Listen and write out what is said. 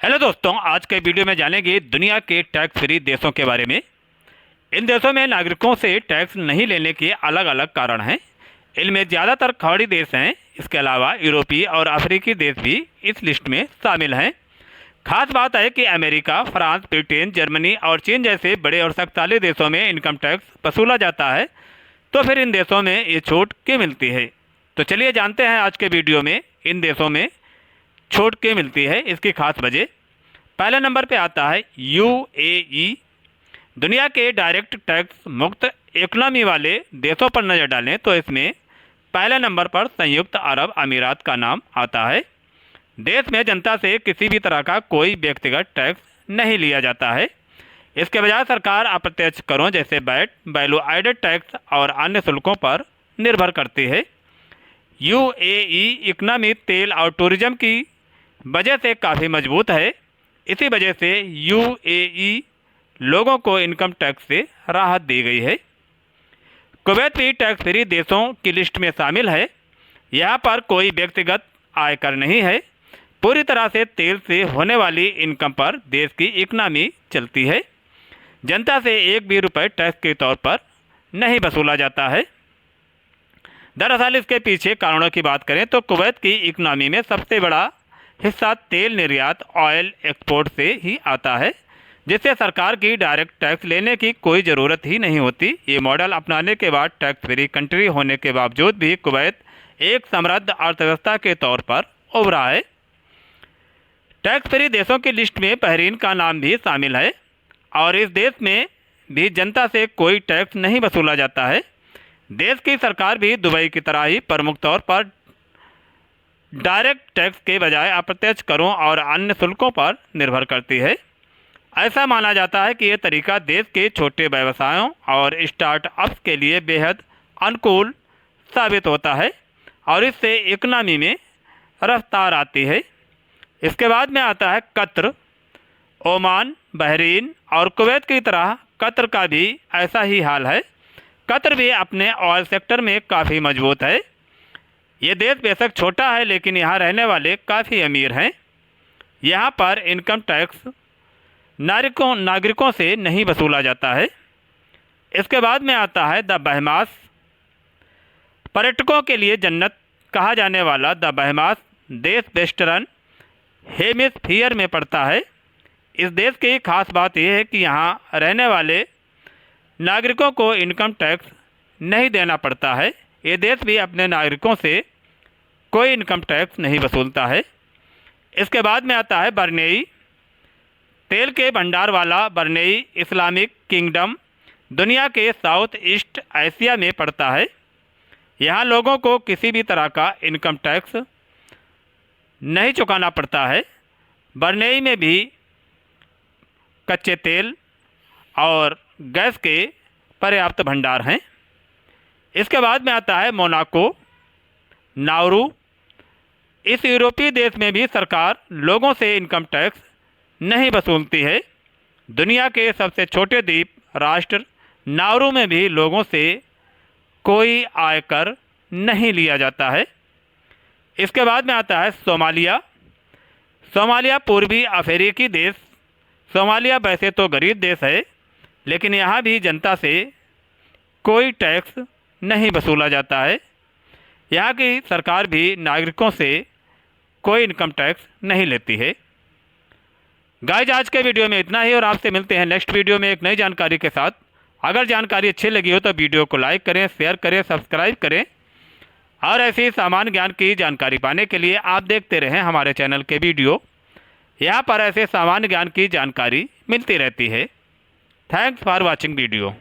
Hello दोस्तों, आज के वीडियो में जानेंगे दुनिया के टैक्स फ्री देशों के बारे में। इन देशों में नागरिकों से टैक्स नहीं लेने के अलग अलग कारण हैं। इनमें ज़्यादातर खाड़ी देश हैं। इसके अलावा यूरोपीय और अफ्रीकी देश भी इस लिस्ट में शामिल हैं। खास बात है कि अमेरिका, फ्रांस, ब्रिटेन, जर्मनी और चीन जैसे बड़े और शक्तिशाली देशों में इनकम टैक्स वसूला जाता है। तो फिर इन देशों में ये छूट क्यों मिलती है? तो चलिए जानते हैं आज के वीडियो में इन देशों में छूट क्यों मिलती है, इसकी खास वजह। पहले नंबर पे आता है यूएई। दुनिया के डायरेक्ट टैक्स मुक्त इकोनॉमी वाले देशों पर नज़र डालें तो इसमें पहले नंबर पर संयुक्त अरब अमीरात का नाम आता है। देश में जनता से किसी भी तरह का कोई व्यक्तिगत टैक्स नहीं लिया जाता है। इसके बजाय सरकार अप्रत्यक्ष करों जैसे वैट, वैल्यू एडेड टैक्स और अन्य शुल्कों पर निर्भर करती है। यूएई इकोनॉमी तेल और टूरिज्म की वजह से काफ़ी मजबूत है। इसी वजह से यूएई लोगों को इनकम टैक्स से राहत दी गई है। कुवैत भी टैक्स फ्री देशों की लिस्ट में शामिल है। यहाँ पर कोई व्यक्तिगत आयकर नहीं है। पूरी तरह से तेल से होने वाली इनकम पर देश की इकनॉमी चलती है। जनता से एक भी रुपये टैक्स के तौर पर नहीं वसूला जाता है। दरअसल इसके पीछे कारणों की बात करें तो कुवैत की इकनॉमी में सबसे बड़ा हिस्सा तेल निर्यात, ऑयल एक्सपोर्ट से ही आता है, जिससे सरकार की डायरेक्ट टैक्स लेने की कोई ज़रूरत ही नहीं होती। ये मॉडल अपनाने के बाद टैक्स फ्री कंट्री होने के बावजूद भी कुवैत एक समृद्ध अर्थव्यवस्था के तौर पर उभरा है। टैक्स फ्री देशों की लिस्ट में बहरीन का नाम भी शामिल है और इस देश में भी जनता से कोई टैक्स नहीं वसूला जाता है। देश की सरकार भी दुबई की तरह ही प्रमुख तौर पर डायरेक्ट टैक्स के बजाय अप्रत्यक्ष करों और अन्य शुल्कों पर निर्भर करती है। ऐसा माना जाता है कि यह तरीका देश के छोटे व्यवसायों और स्टार्टअप्स के लिए बेहद अनुकूल साबित होता है और इससे इकनॉमी में रफ्तार आती है। इसके बाद में आता है कतर। ओमान, बहरीन और कुवैत की तरह कतर का भी ऐसा ही हाल है। कतर भी अपने ऑयल सेक्टर में काफ़ी मजबूत है। ये देश बेशक छोटा है लेकिन यहाँ रहने वाले काफ़ी अमीर हैं। यहाँ पर इनकम टैक्स नागरिकों से नहीं वसूला जाता है। इसके बाद में आता है द बहमास। पर्यटकों के लिए जन्नत कहा जाने वाला द बहमास देश वेस्टर्न हेमिस्फीयर में पड़ता है। इस देश की खास बात यह है कि यहाँ रहने वाले नागरिकों को इनकम टैक्स नहीं देना पड़ता है। ये देश भी अपने नागरिकों से कोई इनकम टैक्स नहीं वसूलता है। इसके बाद में आता है ब्रुनेई। तेल के भंडार वाला ब्रुनेई इस्लामिक किंगडम दुनिया के साउथ ईस्ट एशिया में पड़ता है। यहाँ लोगों को किसी भी तरह का इनकम टैक्स नहीं चुकाना पड़ता है। ब्रुनेई में भी कच्चे तेल और गैस के पर्याप्त भंडार हैं। इसके बाद में आता है मोनाको, नाउरू। इस यूरोपीय देश में भी सरकार लोगों से इनकम टैक्स नहीं वसूलती है। दुनिया के सबसे छोटे द्वीप राष्ट्र नाउरू में भी लोगों से कोई आयकर नहीं लिया जाता है। इसके बाद में आता है सोमालिया। सोमालिया पूर्वी अफ्रीकी देश। सोमालिया वैसे तो गरीब देश है लेकिन यहाँ भी जनता से कोई टैक्स नहीं वसूला जाता है। यहाँ की सरकार भी नागरिकों से कोई इनकम टैक्स नहीं लेती है। गाइस, आज के वीडियो में इतना ही और आपसे मिलते हैं नेक्स्ट वीडियो में एक नई जानकारी के साथ। अगर जानकारी अच्छी लगी हो तो वीडियो को लाइक करें, शेयर करें, सब्सक्राइब करें और ऐसी सामान्य ज्ञान की जानकारी पाने के लिए आप देखते रहें हमारे चैनल के वीडियो। यहाँ पर ऐसे सामान्य ज्ञान की जानकारी मिलती रहती है। Thanks for watching video.